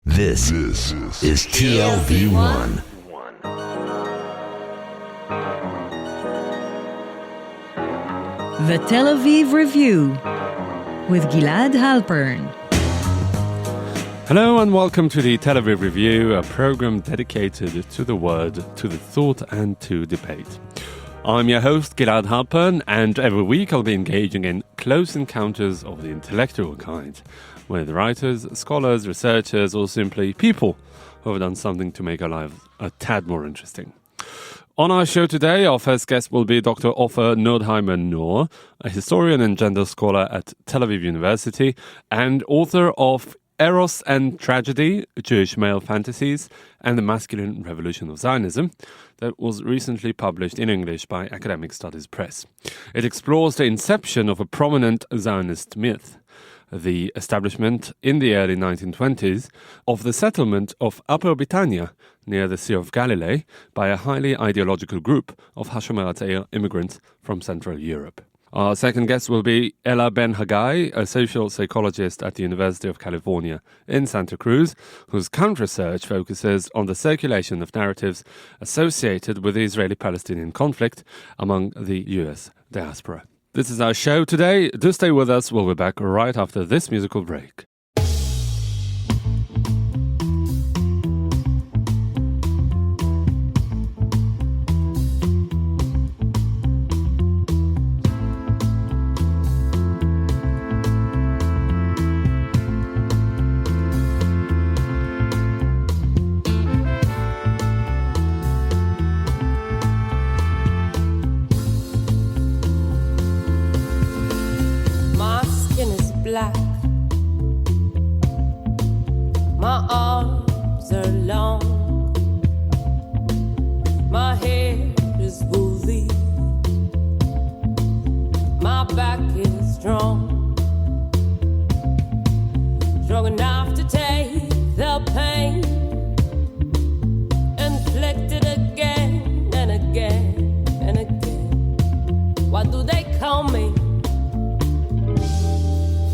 This is TLV1. The Tel Aviv Review with Gilad Halpern. Hello and welcome to the Tel Aviv Review, a program dedicated to the word, to the thought and to debate. I'm your host, Gilad Halpern, and every week I'll be engaging in close encounters of the intellectual kind with writers, scholars, researchers, or simply people who have done something to make our lives a tad more interesting. On our show today, our first guest will be Dr. Ofer Nurdheimer, a historian and gender scholar at Tel Aviv University and author of Eros and Tragedy, Jewish Male Fantasies, and the Masculine Revolution of Zionism, that was recently published in English by Academic Studies Press. It explores the inception of a prominent Zionist myth, the establishment in the early 1920s of the settlement of Upper Bitania near the Sea of Galilee by a highly ideological group of Hashomer Hatzair immigrants from Central Europe. Our second guest will be Ben Hagay, a social psychologist at the University of California in Santa Cruz, whose current research focuses on the circulation of narratives associated with the Israeli-Palestinian conflict among the U.S. diaspora. This is our show today. Do stay with us. We'll be back right after this musical break. My arms are long, my hair is woolly, my back is strong enough to take the pain, inflicted again and again and again. What do they call me?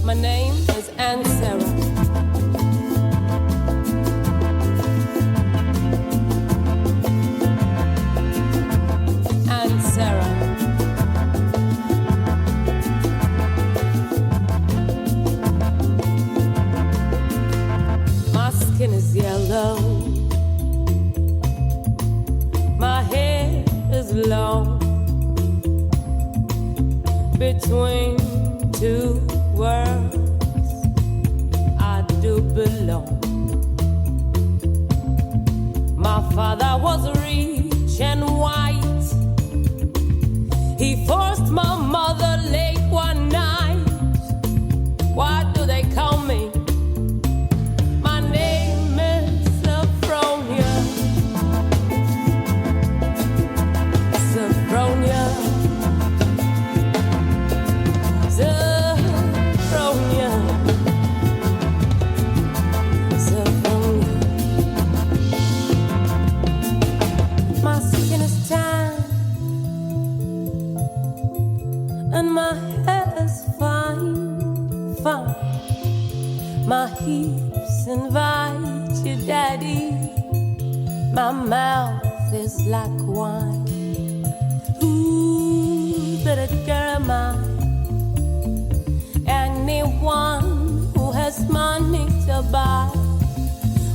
My name is Ester. Is yellow, my hair is long, between two worlds I do belong. My father was rich and white, he forced my mother late one night. What do they call me? My hips invite you, daddy. My mouth is like wine. Ooh, but a girl am I. Anyone who has money to buy.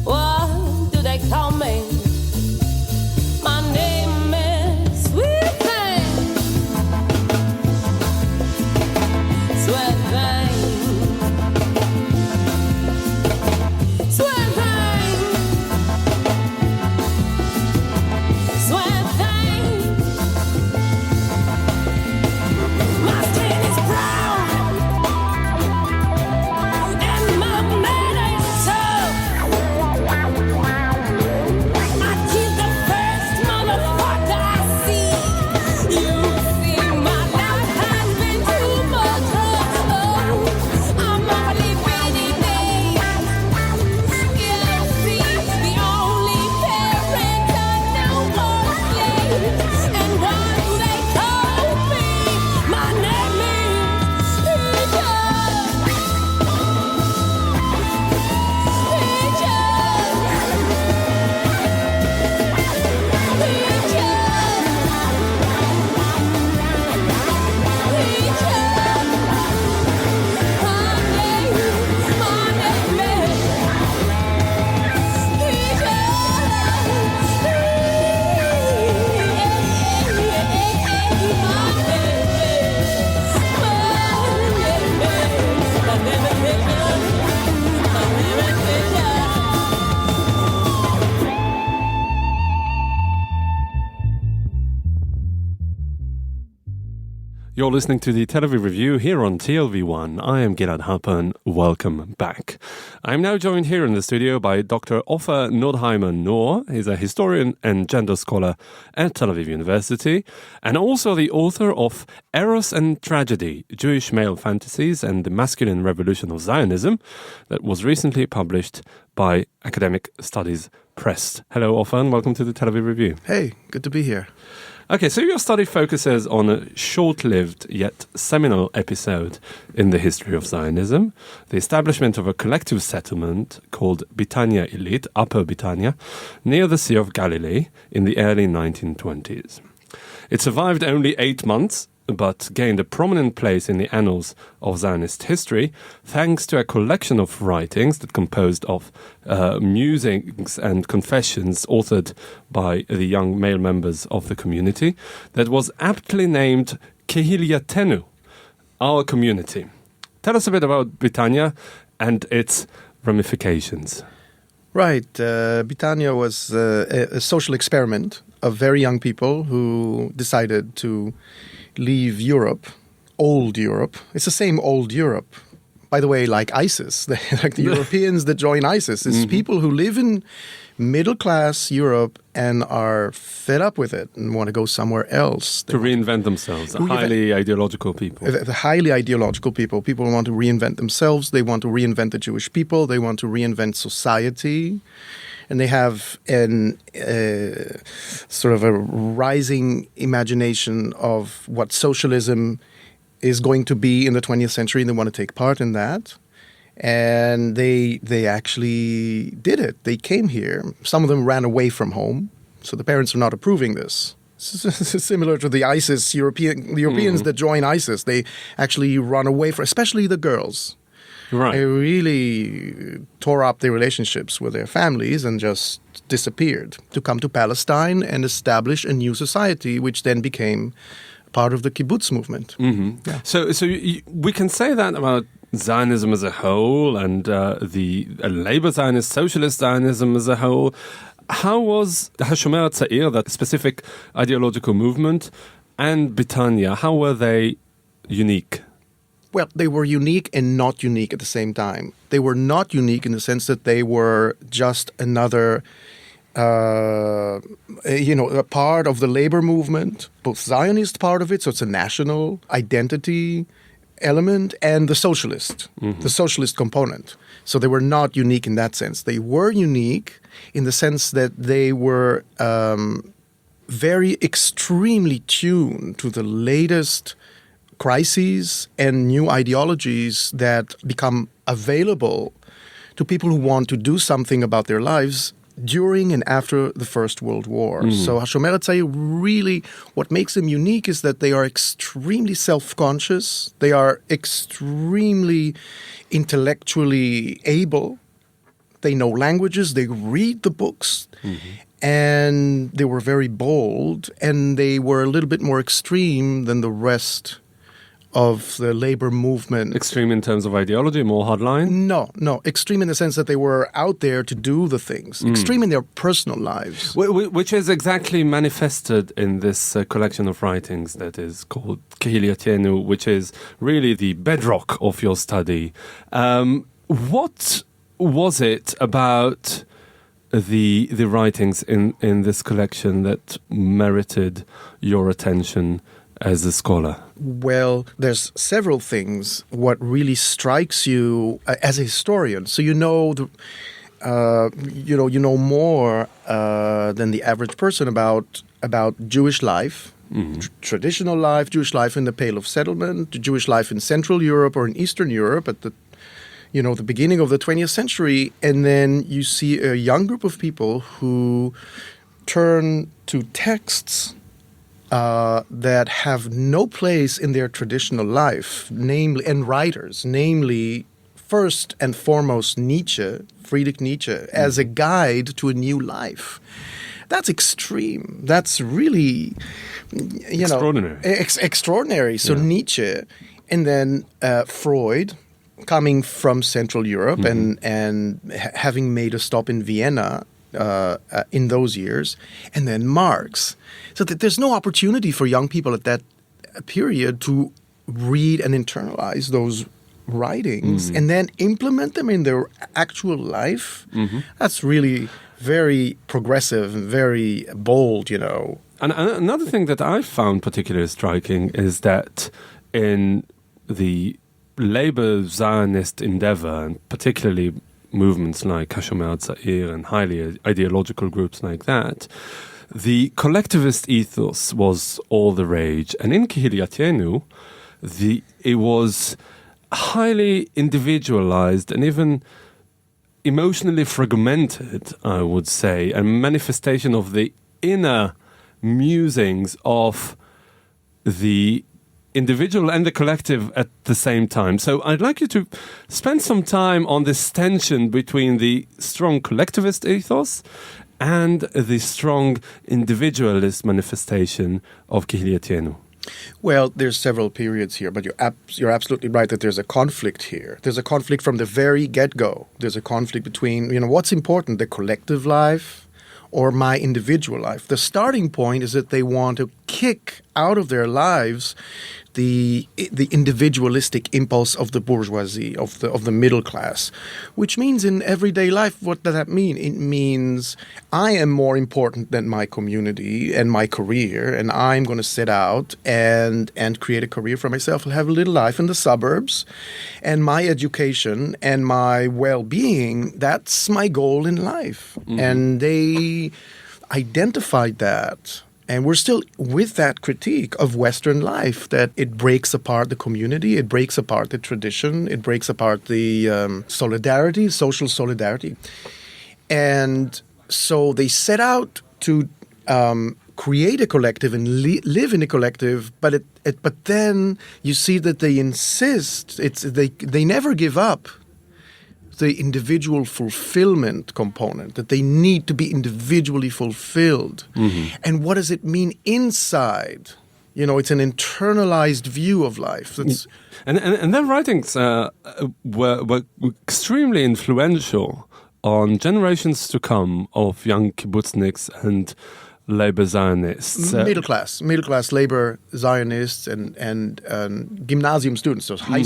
What do they call me? My name is Sweet Thing. Sweet Thing. So You're listening to the Tel Aviv Review here on TLV1. I am Gilad Halpern. Welcome back. I'm now joined here in the studio by Dr. Ofer Nurdheimer. He's a historian and gender scholar at Tel Aviv University and also the author of Eros and Tragedy, Jewish Male Fantasies and the Masculine Revolution of Zionism, that was recently published by Academic Studies Press. Hello, Ofer, and welcome to the Tel Aviv Review. Hey, good to be here. Okay, so your study focuses on a short-lived yet seminal episode in the history of Zionism, the establishment of a collective settlement called Bitania Elite, Upper Bitania, near the Sea of Galilee in the early 1920s. It survived only 8 months, but gained a prominent place in the annals of Zionist history thanks to a collection of writings that composed of musings and confessions authored by the young male members of the community that was aptly named Kehiliatenu, our community. Tell us a bit about Bitania and its ramifications. Right. Bitania was a social experiment of very young people who decided to leave Europe, old Europe. It's the same old Europe. By the way, like ISIS, like the Europeans that join ISIS. It's people who live in middle-class Europe and are fed up with it and want to go somewhere else. To reinvent themselves, highly ideological people. The highly ideological people. People want to reinvent themselves. They want to reinvent the Jewish people. They want to reinvent society. And they have sort of a rising imagination of what socialism is going to be in the 20th century, and they want to take part in that. And they actually did it. They came here. Some of them ran away from home, so the parents are not approving this. Similar to the ISIS the Europeans that join ISIS. They actually run away from, especially the girls. Right. They really tore up their relationships with their families and just disappeared to come to Palestine and establish a new society, which then became part of the kibbutz movement. Mm-hmm. Yeah. So we can say that about Zionism as a whole and the labor Zionist, socialist Zionism as a whole. How was HaShomer HaTzair, that specific ideological movement, and Bitania, how were they unique? Well, they were unique and not unique at the same time. They were not unique in the sense that they were just another, a part of the labor movement, both Zionist part of it, so it's a national identity element, and the socialist component. So they were not unique in that sense. They were unique in the sense that they were very extremely tuned to the latest crises and new ideologies that become available to people who want to do something about their lives during and after the First World War. So HaShomer HaTzair really, what makes them unique is that they are extremely self-conscious, they are extremely intellectually able, they know languages, they read the books, and they were very bold, and they were a little bit more extreme than the rest of the labor movement. Extreme in terms of ideology, more hardline? No. Extreme in the sense that they were out there to do the things. Extreme in their personal lives. Which is exactly manifested in this collection of writings that is called Kehiliatenu, which is really the bedrock of your study. What was it about the writings in this collection that merited your attention as a scholar? Well, there's several things. What really strikes you as a historian, so you know more than the average person about Jewish life, traditional life, Jewish life in the Pale of Settlement, Jewish life in Central Europe or in Eastern Europe at the beginning of the 20th century, and then you see a young group of people who turn to texts that have no place in their traditional life, and writers, namely, first and foremost, Friedrich Nietzsche, as a guide to a new life. That's extreme. That's really, extraordinary. Extraordinary. So Nietzsche, and then Freud, coming from Central Europe and having made a stop in Vienna in those years, and then Marx. So there's no opportunity for young people at period to read and internalize those writings and then implement them in their actual life. That's really very progressive and very bold, you know. And another thing that I found particularly striking is that in the labor Zionist endeavor, and particularly movements like Hashomer Tza'ir and highly ideological groups like that, the collectivist ethos was all the rage. And in Kihiliatenu, it was highly individualized and even emotionally fragmented, I would say, a manifestation of the inner musings of the individual and the collective at the same time. So I'd like you to spend some time on this tension between the strong collectivist ethos and the strong individualist manifestation of Kihiliatenu. Well, there's several periods here, but you're absolutely right that there's a conflict here. There's a conflict from the very get-go. There's a conflict between, you know, what's important, the collective life or my individual life. The starting point is that they want to kick out of their lives the individualistic impulse of the bourgeoisie, of the middle class, which means in everyday life, what does that mean? It means I am more important than my community and my career, and I'm going to sit out and create a career for myself and have a little life in the suburbs, and my education and my well-being, that's my goal in life. And they identified that. And we're still with that critique of Western life, that it breaks apart the community, it breaks apart the tradition, it breaks apart the solidarity, social solidarity. And so they set out to create a collective and live in a collective, but then you see that they insist, they never give up the individual fulfillment component, that they need to be individually fulfilled. And what does it mean inside? You know, it's an internalized view of life. And their writings were extremely influential on generations to come of young kibbutzniks and labor Zionists. Middle class labor Zionists and gymnasium students, so high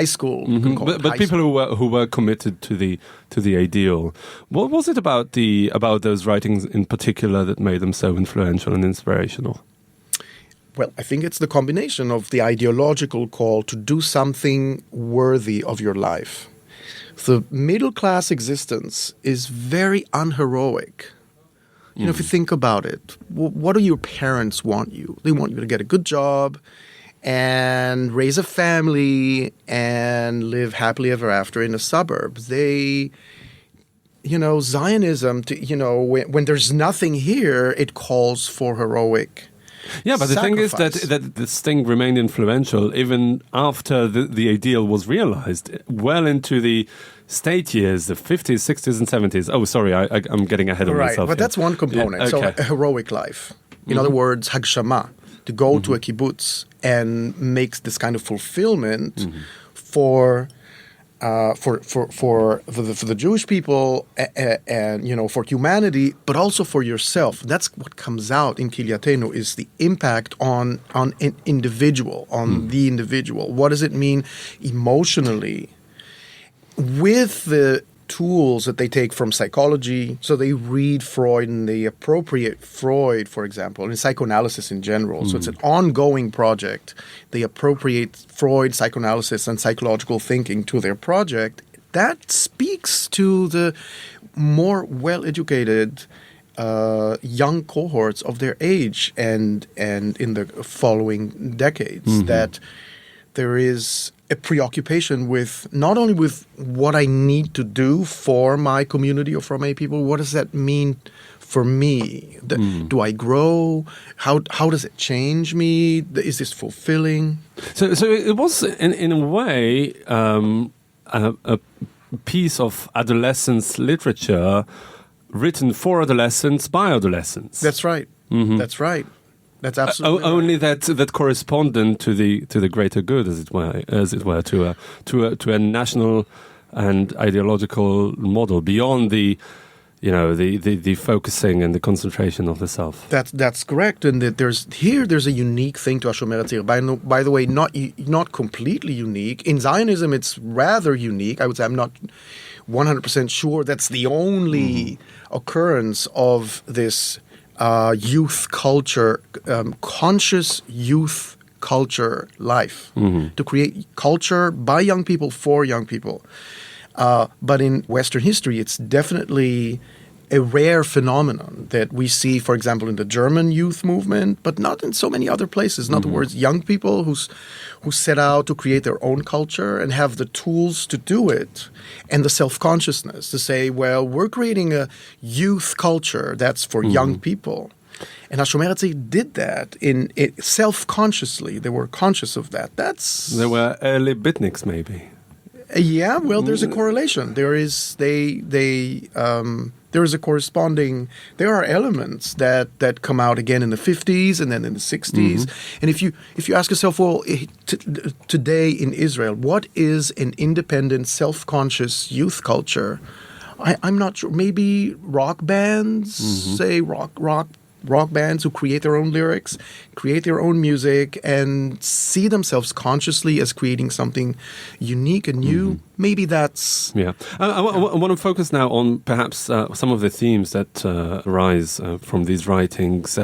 school. You can call it but people who were committed to the ideal. What was it about those writings in particular that made them so influential and inspirational? Well, I think it's the combination of the ideological call to do something worthy of your life. The middle class existence is very unheroic. You know, if you think about it, what do your parents want you? They want you to get a good job and raise a family and live happily ever after in the suburbs. They, you know, Zionism, when there's nothing here, it calls for heroic Yeah, but the thing is that this thing remained influential even after the ideal was realized, well into the state years, the 50s, 60s, and 70s. Oh, sorry, I'm getting ahead of myself. Right, but that's one component. Yeah, okay. So a heroic life. In other words, hagshama, to go to a kibbutz and make this kind of fulfillment for the Jewish people and you know, for humanity, but also for yourself. That's what comes out in Kihiliatenu, is the impact on an individual, on the individual. What does it mean emotionally? With the tools that they take from psychology, so they read Freud and they appropriate Freud, for example, and psychoanalysis in general. So it's an ongoing project. They appropriate Freud, psychoanalysis, and psychological thinking to their project. That speaks to the more well-educated young cohorts of their age and in the following decades, that there is a preoccupation with not only with what I need to do for my community or for my people. What does that mean for me? Do I grow? How does it change me? Is this fulfilling? So it was in a way a piece of adolescence literature written for adolescents by adolescents. That's right. That's right. That's absolutely only that correspondent to the greater good, as it were, to a national and ideological model beyond the the focusing and the concentration of the self. That's correct, and that there's a unique thing to Hashomer Tzir. By the way, not completely unique. In Zionism, it's rather unique. I would say I'm not 100% sure that's the only occurrence of this youth culture, conscious youth culture life, to create culture by young people for young people. But in Western history, it's definitely a rare phenomenon that we see, for example, in the German youth movement, but not in so many other places. In other words, young people who set out to create their own culture and have the tools to do it, and the self-consciousness to say, well, we're creating a youth culture that's for young people. And Hashomer Tzir did that self-consciously. They were conscious of that. They were early beatniks, maybe. Yeah, well, there's a correlation. There is a corresponding. There are elements that come out again in the 50s and then in the 60s. And if you ask yourself, well, today in Israel, what is an independent, self-conscious youth culture? I'm not sure. Maybe rock bands, say rock bands who create their own lyrics, create their own music, and see themselves consciously as creating something unique and new. Maybe that's... Yeah. I want to focus now on perhaps some of the themes that arise from these writings.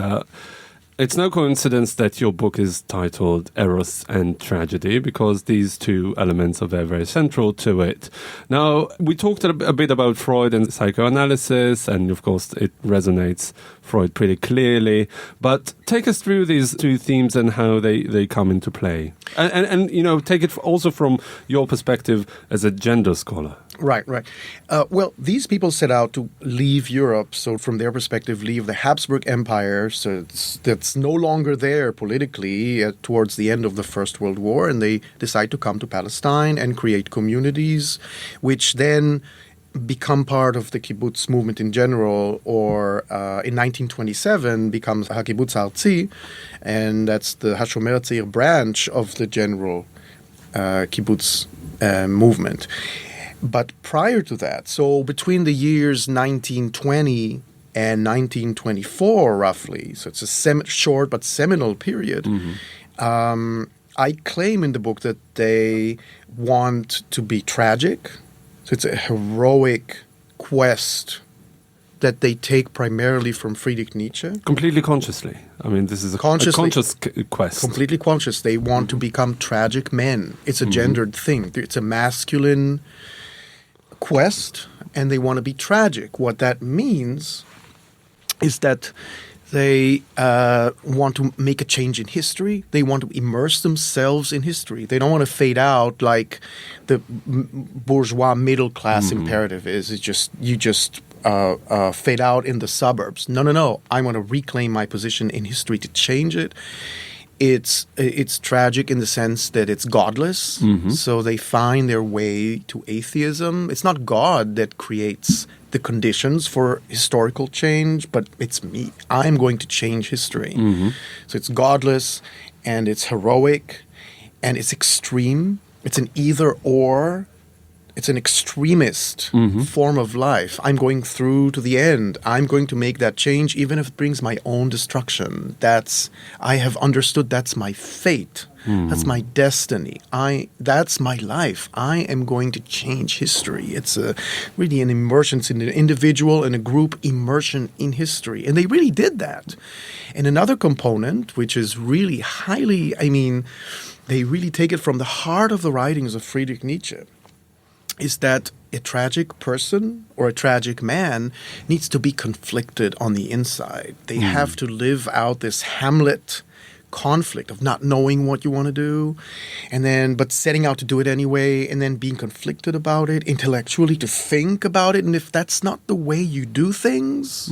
It's no coincidence that your book is titled Eros and Tragedy, because these two elements are very, very central to it. Now, we talked a bit about Freud and psychoanalysis, and of course it resonates Freud pretty clearly. But take us through these two themes and how they come into play. And take it also from your perspective as a gender scholar. Right. Well, these people set out to leave Europe, so from their perspective, leave the Habsburg Empire, so that's no longer there politically towards the end of the First World War, and they decide to come to Palestine and create communities, which then become part of the kibbutz movement in general, or in 1927 becomes HaKibbutz Artzi, and that's the Hashomer Tzir branch of the general kibbutz movement. But prior to that, so between the years 1920 and 1924, roughly, so it's a short but seminal period, I claim in the book that they want to be tragic. So it's a heroic quest that they take primarily from Friedrich Nietzsche. Completely consciously. I mean, this is a conscious quest. Completely conscious. They want to become tragic men. It's a gendered thing. It's a masculine quest, and they want to be tragic. What that means is that they want to make a change in history. They want to immerse themselves in history. They don't want to fade out like the bourgeois middle class imperative is. You just fade out in the suburbs. No. I want to reclaim my position in history to change it. It's tragic in the sense that it's godless. So they find their way to atheism. It's not God that creates the conditions for historical change, but it's me. I'm going to change history. So it's godless, and it's heroic, and it's extreme. It's an either or. It's an extremist form of life. I'm going through to the end. I'm going to make that change, even if it brings my own destruction. I have understood that's my fate. That's my destiny. That's my life. I am going to change history. It's really an immersion in an individual and a group immersion in history. And they really did that. And another component, which is really highly, they really take it from the heart of the writings of Friedrich Nietzsche, is that a tragic person or a tragic man needs to be conflicted on the inside. They have to live out this Hamlet conflict of not knowing what you want to do, but setting out to do it anyway, and then being conflicted about it, intellectually to think about it. And if that's not the way you do things,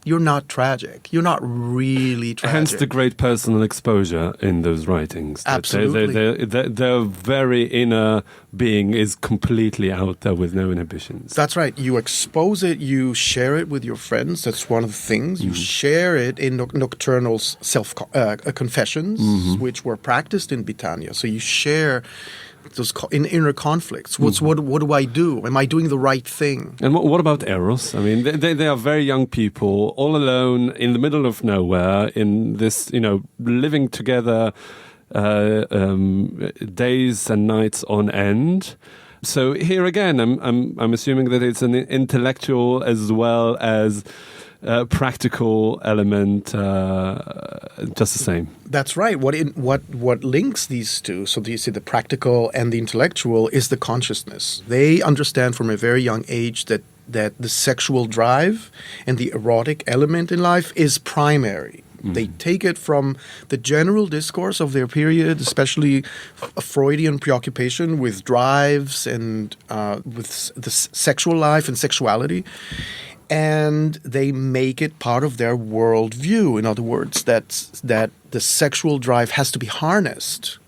you're not tragic. You're not really tragic. Hence the great personal exposure in those writings. Absolutely. Their very inner being is completely out there with no inhibitions. That's right. You expose it, you share it with your friends. That's one of the things. You share it in nocturnal confessions, which were practiced in Bitania. So you share inner conflicts. What do I do? Am I doing the right thing? And what about Eros? I mean, they are very young people, all alone in the middle of nowhere, in this, living together days and nights on end. So here again, I'm assuming that it's an intellectual as well as practical element, just the same. That's right. What links these two? So you see, the practical and the intellectual is the consciousness. They understand from a very young age that the sexual drive and the erotic element in life is primary. They take it from the general discourse of their period, especially a Freudian preoccupation with drives and with the sexual life and sexuality, and they make it part of their worldview. In other words, that the sexual drive has to be harnessed,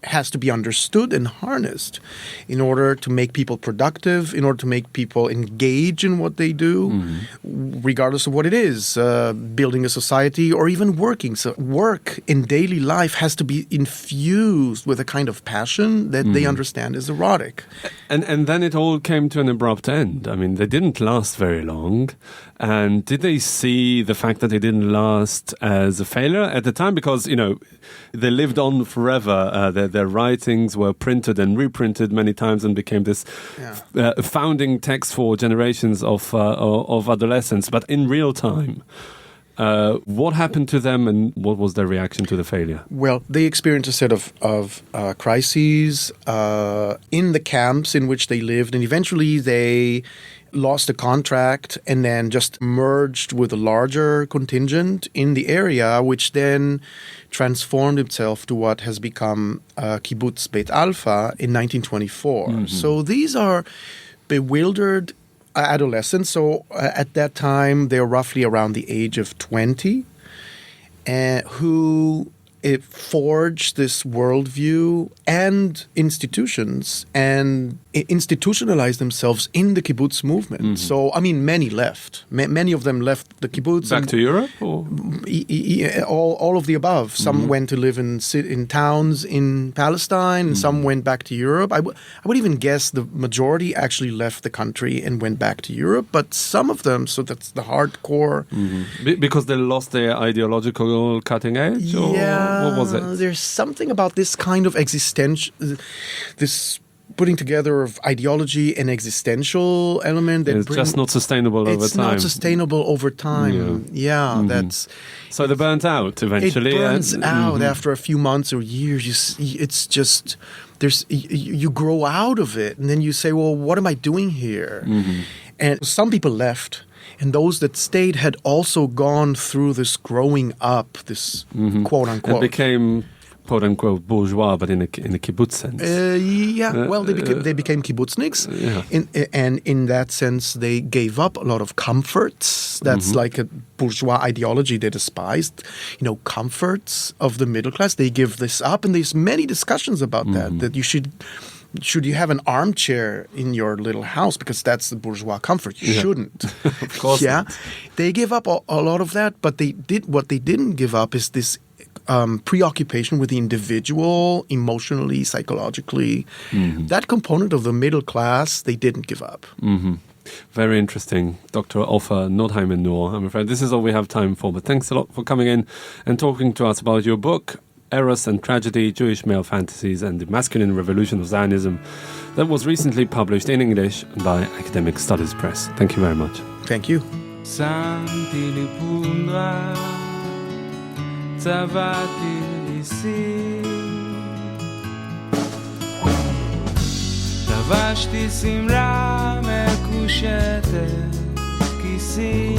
has to be understood and harnessed in order to make people productive, in order to make people engage in what they do, regardless of what it is, building a society or even working. So work in daily life has to be infused with a kind of passion that they understand is erotic. And then it all came to an abrupt end. I mean, they didn't last very long. And did they see the fact that they didn't last as a failure at the time? Because, they lived on forever. Their writings were printed and reprinted many times and became this founding text for generations of adolescents. But in real time, what happened to them and what was their reaction to the failure? Well, they experienced a set of crises in the camps in which they lived, and eventually they lost a contract and then just merged with a larger contingent in the area, which then transformed itself to what has become Kibbutz Beit Alpha in 1924. So these are bewildered adolescents. So at that time, they're roughly around the age of 20, who forged this worldview and institutions and institutionalized themselves in the kibbutz movement. So, many left. Many of them left the kibbutz. Back to Europe? Or? All of the above. Some went to live in towns in Palestine, and some went back to Europe. I would even guess the majority actually left the country and went back to Europe, but some of them, so that's the hardcore. Because they lost their ideological cutting edge? Or what was it? There's something about this kind of this putting together of ideology and existential element that it's just not sustainable over time. It's not sustainable over time. That's... So they burnt out eventually. It burns out after a few months or years. It's just... You grow out of it, and then you say, well, what am I doing here? And some people left. And those that stayed had also gone through this growing up, this quote-unquote. And became, quote-unquote, bourgeois, but in a kibbutz sense. They became kibbutzniks. And in that sense, they gave up a lot of comforts. That's like a bourgeois ideology they despised. Comforts of the middle class. They give this up. And there's many discussions about that you should you have an armchair in your little house because that's the bourgeois comfort? You shouldn't. Of course not. They gave up a lot of that, but what they didn't give up is this preoccupation with the individual, emotionally, psychologically. That component of the middle class, they didn't give up. Very interesting. Dr. Ofer Nurdheimer. I'm afraid this is all we have time for, but thanks a lot for coming in and talking to us about your book, Eros and Tragedy, Jewish Male Fantasies and the Masculine Revolution of Zionism, that was recently published in English by Academic Studies Press. Thank you very much. Thank you. Samti li pudra, tzavati li si, לבשתי שמלה מקושטת כיסי,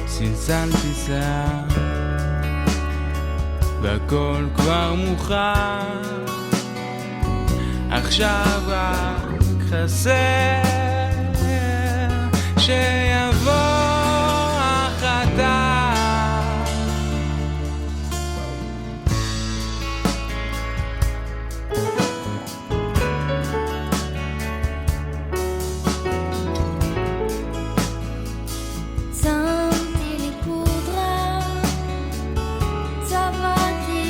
צלצלתי שיער והכל כבר מוכן, עכשיו רק חסר שיבוא החתן. Samti li pudra, tzavati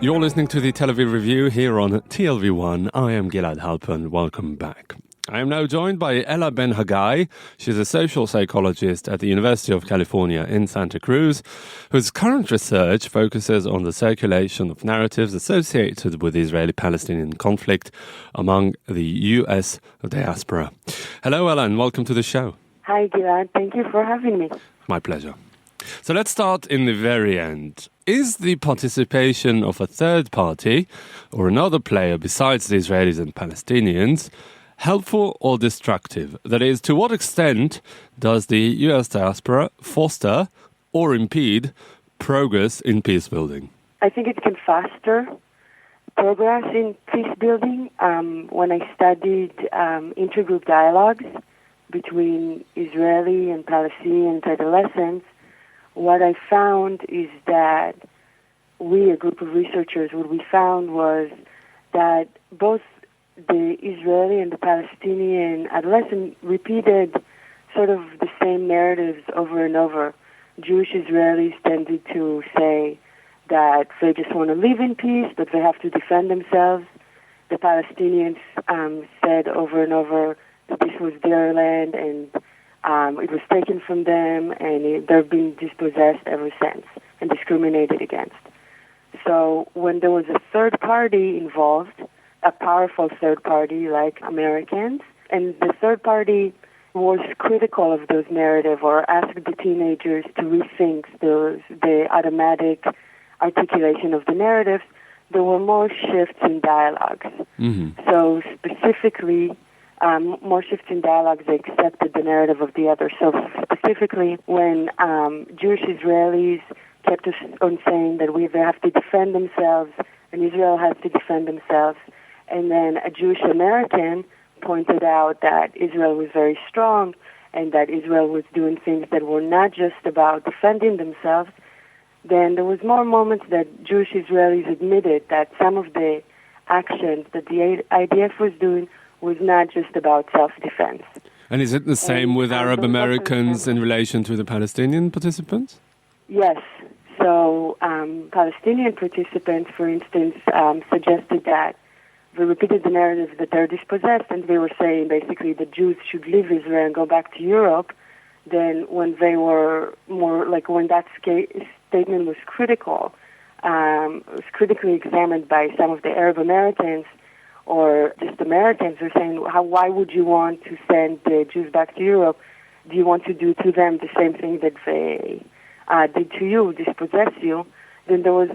You're listening to the Tel Aviv Review here on TLV1. I am Gilad Halpern. Welcome back. I am now joined by Ella Ben Hagay. She's a social psychologist at the University of California in Santa Cruz, whose current research focuses on the circulation of narratives associated with the Israeli-Palestinian conflict among the U.S. diaspora. Hello, Ella, and welcome to the show. Hi, Gilad. Thank you for having me. My pleasure. So let's start in the very end. Is the participation of a third party or another player besides the Israelis and Palestinians helpful or destructive? That is, to what extent does the U.S. diaspora foster or impede progress in peace building? I think it can foster progress in peace building. When I studied intergroup dialogues between Israeli and Palestinian adolescents, what I found is that a group of researchers, what we found was that both the Israeli and the Palestinian adolescent repeated sort of the same narratives over and over. Jewish Israelis tended to say that they just want to live in peace, but they have to defend themselves. The Palestinians said over and over that this was their land and it was taken from them, and they've been dispossessed ever since and discriminated against. So when there was a third party involved, a powerful third party like Americans, and the third party was critical of those narratives or asked the teenagers to rethink the automatic articulation of the narratives, there were more shifts in dialogues. Mm-hmm. So specifically, more shifts in dialogues, they accepted the narrative of the other. So specifically, when Jewish Israelis kept on saying that they have to defend themselves and Israel has to defend themselves, and then a Jewish American pointed out that Israel was very strong and that Israel was doing things that were not just about defending themselves, then there was more moments that Jewish Israelis admitted that some of the actions that the IDF was doing was not just about self-defense. And is it the same with Arab Americans in relation to the Palestinian participants? Yes. So Palestinian participants, for instance, suggested that they repeated the narrative that they're dispossessed, and they were saying basically that Jews should leave Israel and go back to Europe. Then when they were more, like when that statement was critical, was critically examined by some of the Arab Americans, or just Americans are saying, why would you want to send the Jews back to Europe? Do you want to do to them the same thing that they did to you, dispossess you? Then there was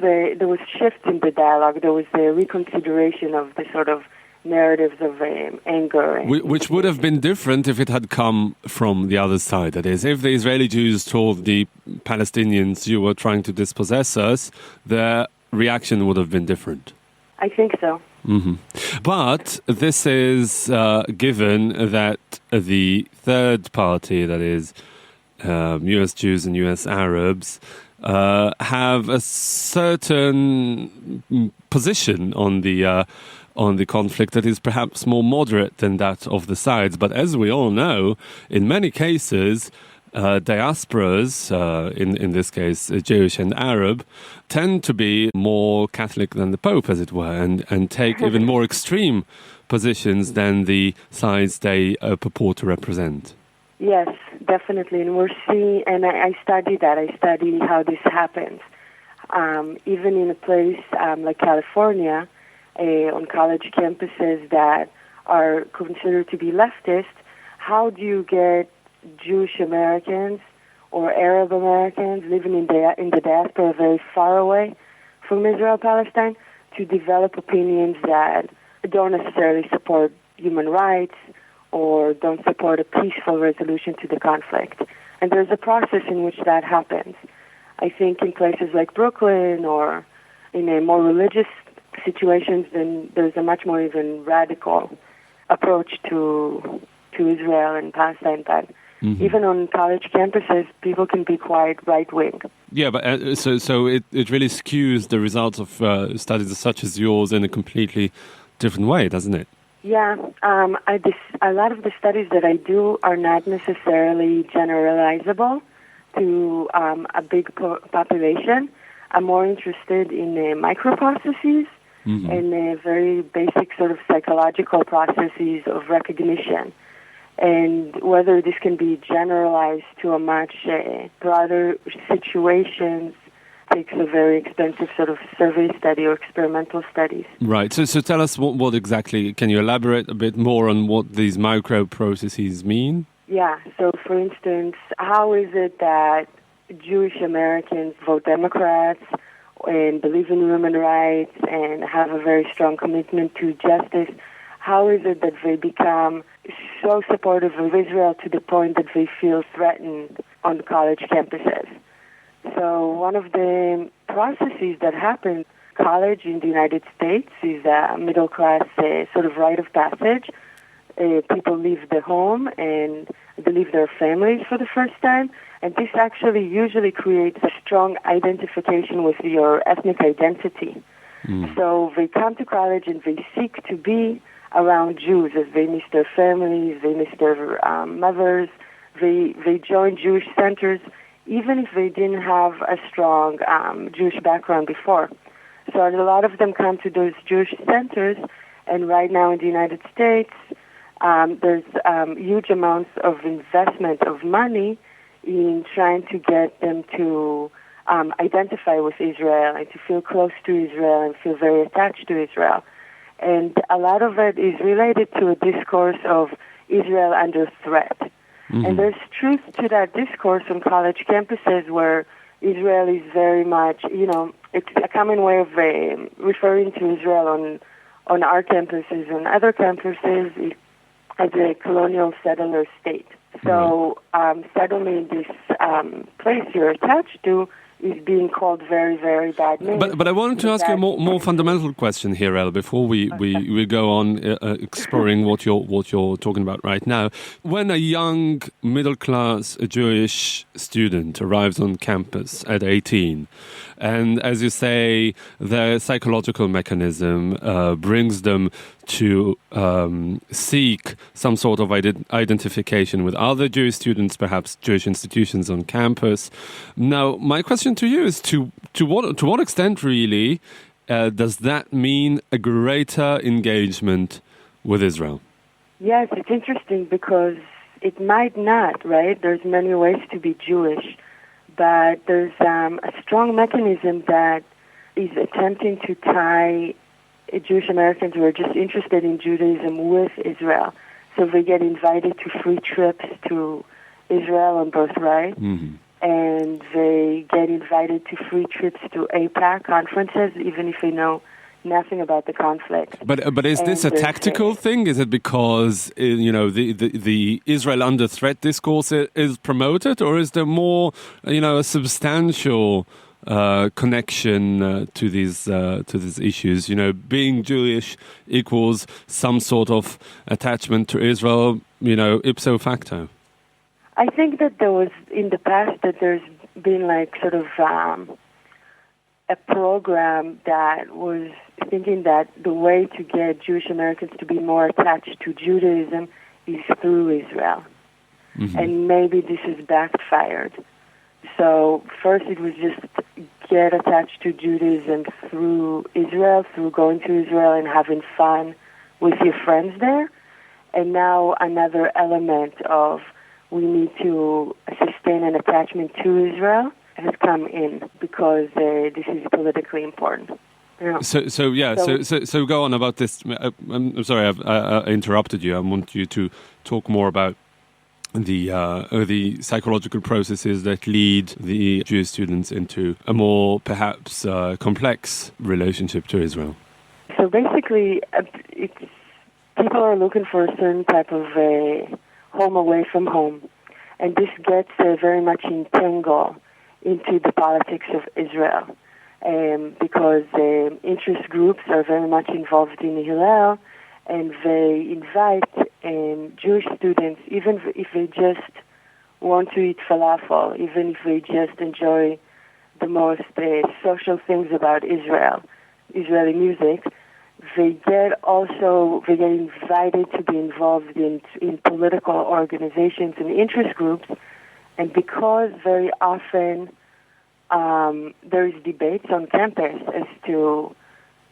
shift in the dialogue. There was a reconsideration of the sort of narratives of anger. Which would have been different if it had come from the other side. That is, if the Israeli Jews told the Palestinians, you were trying to dispossess us, their reaction would have been different. I think so. Mm-hmm. But this is given that the third party, that is U.S. Jews and U.S. Arabs, have a certain position on the conflict that is perhaps more moderate than that of the sides. But as we all know, in many cases, diasporas, in this case Jewish and Arab, tend to be more Catholic than the Pope, as it were, and take even more extreme positions than the sides they purport to represent. Yes, definitely, and we're seeing, and I study that. I study how this happens. Even in a place like California, on college campuses that are considered to be leftist, how do you get Jewish Americans or Arab Americans living in the diaspora very far away from Israel-Palestine to develop opinions that don't necessarily support human rights or don't support a peaceful resolution to the conflict? And there's a process in which that happens. I think in places like Brooklyn or in a more religious situations, then there's a much more even radical approach to Israel and Palestine. But even on college campuses, people can be quite right-wing. Yeah, but so it really skews the results of studies such as yours in a completely different way, doesn't it? Yeah, a lot of the studies that I do are not necessarily generalizable to a big population. I'm more interested in microprocesses and very basic sort of psychological processes of recognition, and whether this can be generalized to a much broader situations takes a very expensive sort of survey study or experimental studies. Right. So tell us what exactly, can you elaborate a bit more on what these micro processes mean? Yeah. So, for instance, how is it that Jewish Americans vote Democrats and believe in human rights and have a very strong commitment to justice? How is it that they become so supportive of Israel to the point that they feel threatened on college campuses? So one of the processes that happen, college in the United States is a middle-class sort of rite of passage. People leave their home and they leave their families for the first time, and this actually usually creates a strong identification with your ethnic identity. So they come to college and they seek to be around Jews as they miss their families, they miss their mothers, they join Jewish centers, even if they didn't have a strong Jewish background before. So a lot of them come to those Jewish centers, and right now in the United States, there's huge amounts of investment of money in trying to get them to identify with Israel and to feel close to Israel and feel very attached to Israel. And a lot of it is related to a discourse of Israel under threat. And there's truth to that discourse on college campuses where Israel is very much, it's a common way of referring to Israel on our campuses and other campuses as a colonial settler state. So suddenly this place you're attached to is being called very, very bad names. But I wanted to ask you a more fundamental question here, El, before we go on exploring what you're talking about right now. When a young middle-class Jewish student arrives on campus at 18, and as you say, their psychological mechanism brings them to seek some sort of identification with other Jewish students, perhaps Jewish institutions on campus. Now, my question to you is to what extent really does that mean a greater engagement with Israel? Yes, it's interesting because it might not, right? There's many ways to be Jewish, but there's a strong mechanism that is attempting to tie Jewish Americans who are just interested in Judaism with Israel. So they get invited to free trips to Israel on birthright, and they get invited to free trips to AIPAC conferences, even if they know nothing about the conflict. But is this a tactical thing? Is it because the Israel under threat discourse is promoted, or is there more a substantial connection to these issues? Being Jewish equals some sort of attachment to Israel, ipso facto. I think that there was in the past that there's been like sort of a program that was thinking that the way to get Jewish Americans to be more attached to Judaism is through Israel. And maybe this has backfired. So first it was just get attached to Judaism through Israel, through going to Israel and having fun with your friends there. And now another element of we need to sustain an attachment to Israel has come in because this is politically important. So go on about this. I'm sorry, I've interrupted you. I want you to talk more about the psychological processes that lead the Jewish students into a more perhaps complex relationship to Israel. So basically, people are looking for a certain type of home away from home, and this gets very much entangled into the politics of Israel, because interest groups are very much involved in Hillel, and they invite Jewish students, even if they just want to eat falafel, even if they just enjoy the most social things about Israel, Israeli music, they get invited to be involved in political organizations and interest groups, and because very often there's debates on campus as to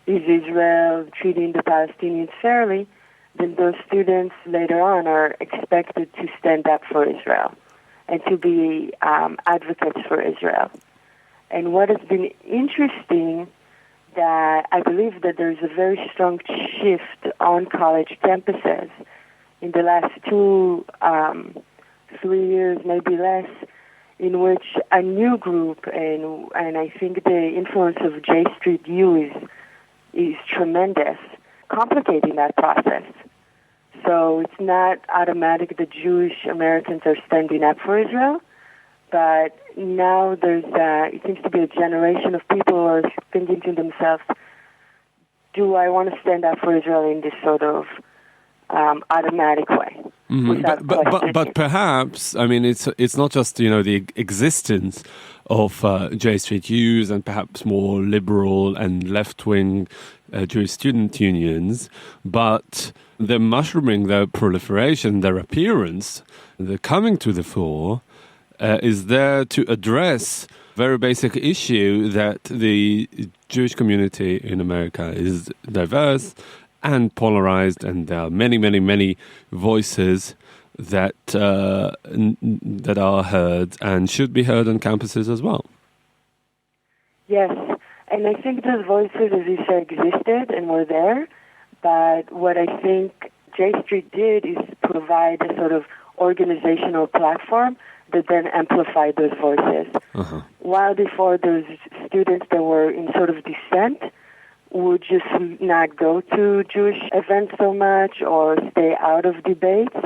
is Israel treating the Palestinians fairly, then those students later on are expected to stand up for Israel and to be advocates for Israel. And what has been interesting, that I believe that there's a very strong shift on college campuses in the last 3 years, maybe less, in which a new group, and I think the influence of J Street U is tremendous, complicating that process. So it's not automatic that Jewish Americans are standing up for Israel, but now it seems to be a generation of people who are thinking to themselves, do I want to stand up for Israel in this sort of automatic way? But perhaps, I mean, it's not just, the existence of J Street U's and perhaps more liberal and left-wing Jewish student unions, but the mushrooming, their proliferation, their appearance, the coming to the fore, is there to address very basic issue that the Jewish community in America is diverse and polarized, and there are many, many, many voices that are heard and should be heard on campuses as well. Yes, and I think those voices, as you said, existed and were there, but what I think J Street did is provide a sort of organizational platform that then amplified those voices. Uh-huh. While before, those students that were in sort of dissent would just not go to Jewish events so much or stay out of debates.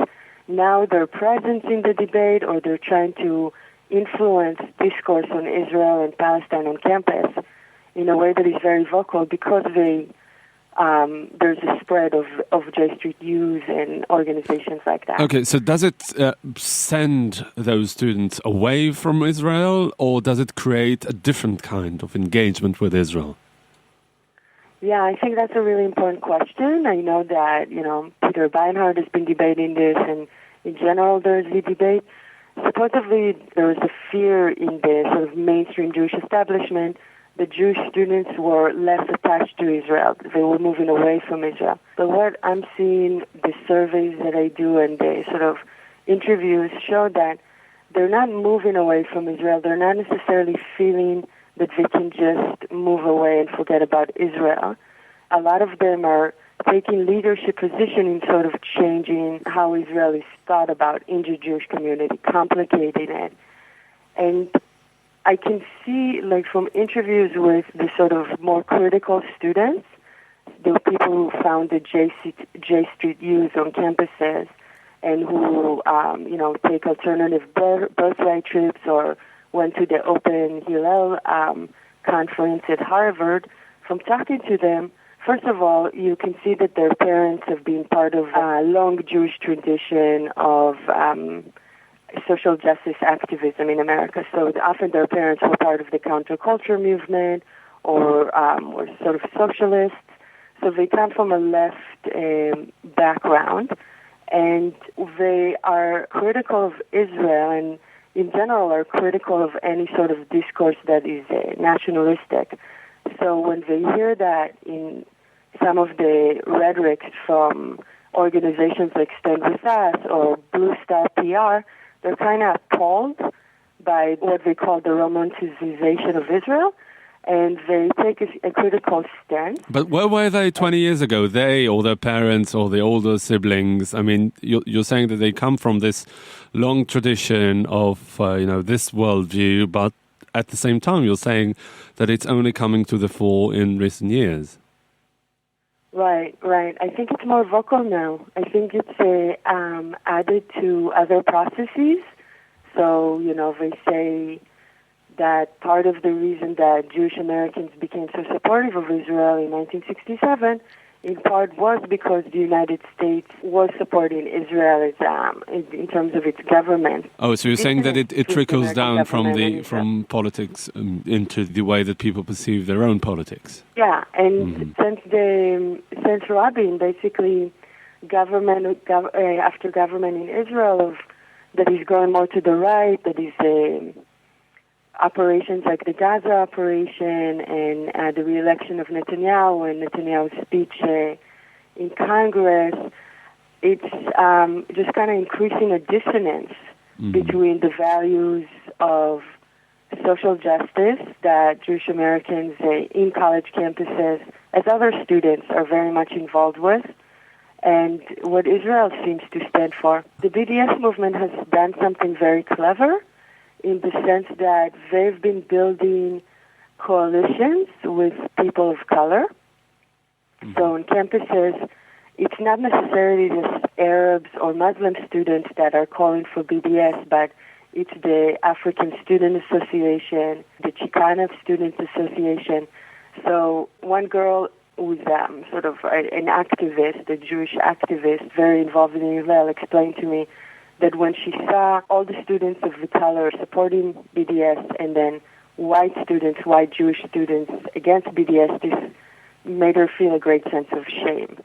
Now their presence in the debate, or they're trying to influence discourse on Israel and Palestine on campus in a way that is very vocal, because there's a spread of J Street U's and organizations like that. Okay, so does it send those students away from Israel, or does it create a different kind of engagement with Israel? Yeah, I think that's a really important question. I know that, Peter Beinhardt has been debating this, and in general there's the debate. Supposedly there was a fear in the sort of mainstream Jewish establishment that Jewish students were less attached to Israel. They were moving away from Israel. But what I'm seeing, the surveys that I do and the sort of interviews show that they're not moving away from Israel. They're not necessarily feeling that they can just move away and forget about Israel. A lot of them are taking leadership position in sort of changing how Israel is thought about in the Jewish community, complicating it. And I can see, from interviews with the sort of more critical students, the people who founded J Street U's on campuses and who, take alternative birthright trips or went to the Open Hillel conference at Harvard. From talking to them, first of all, you can see that their parents have been part of a long Jewish tradition of social justice activism in America. So often their parents were part of the counterculture movement or sort of socialists. So they come from a left background, and they are critical of Israel and in general are critical of any sort of discourse that is nationalistic. So when they hear that in some of the rhetorics from organizations like Stand With Us or Blue Star PR, they're kind of appalled by what they call the romanticization of Israel, and they take a critical stance. But where were they 20 years ago? They or their parents or the older siblings? I mean, you're saying that they come from this long tradition of, this worldview, but at the same time, you're saying that it's only coming to the fore in recent years. Right. I think it's more vocal now. I think it's added to other processes. So, they say that part of the reason that Jewish Americans became so supportive of Israel in 1967 in part was because the United States was supporting Israel in terms of its government. Oh, so you're saying that it trickles down from politics into the way that people perceive their own politics. Yeah, and since Rabin, basically, after government in Israel that is going more to the right, that is operations like the Gaza operation and the re-election of Netanyahu and Netanyahu's speech in Congress, it's just kind of increasing a dissonance between the values of social justice that Jewish Americans in college campuses, as other students, are very much involved with, and what Israel seems to stand for. The BDS movement has done something very clever in the sense that they've been building coalitions with people of color. So in campuses, it's not necessarily just Arabs or Muslim students that are calling for BDS, but it's the African Student Association, the Chicana Student Association. So one girl who's sort of an activist, a Jewish activist, very involved in Israel, explained to me that when she saw all the students of the color supporting BDS and then white Jewish students against BDS, this made her feel a great sense of shame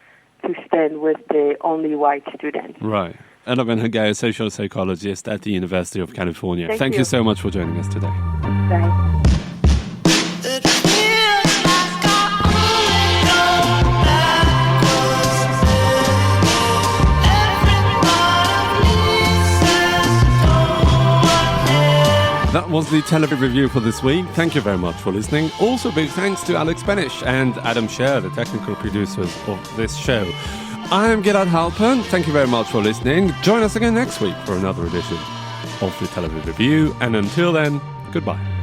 to stand with the only white students. Right. And Ben Hagay, a social psychologist at the University of California. Thank Thank you you so much for joining us today. Bye. That was the Tel Aviv Review for this week. Thank you very much for listening. Also, big thanks to Alex Benish and Adam Scher, the technical producers of this show. I am Gilad Halpern. Thank you very much for listening. Join us again next week for another edition of the Tel Aviv Review. And until then, goodbye.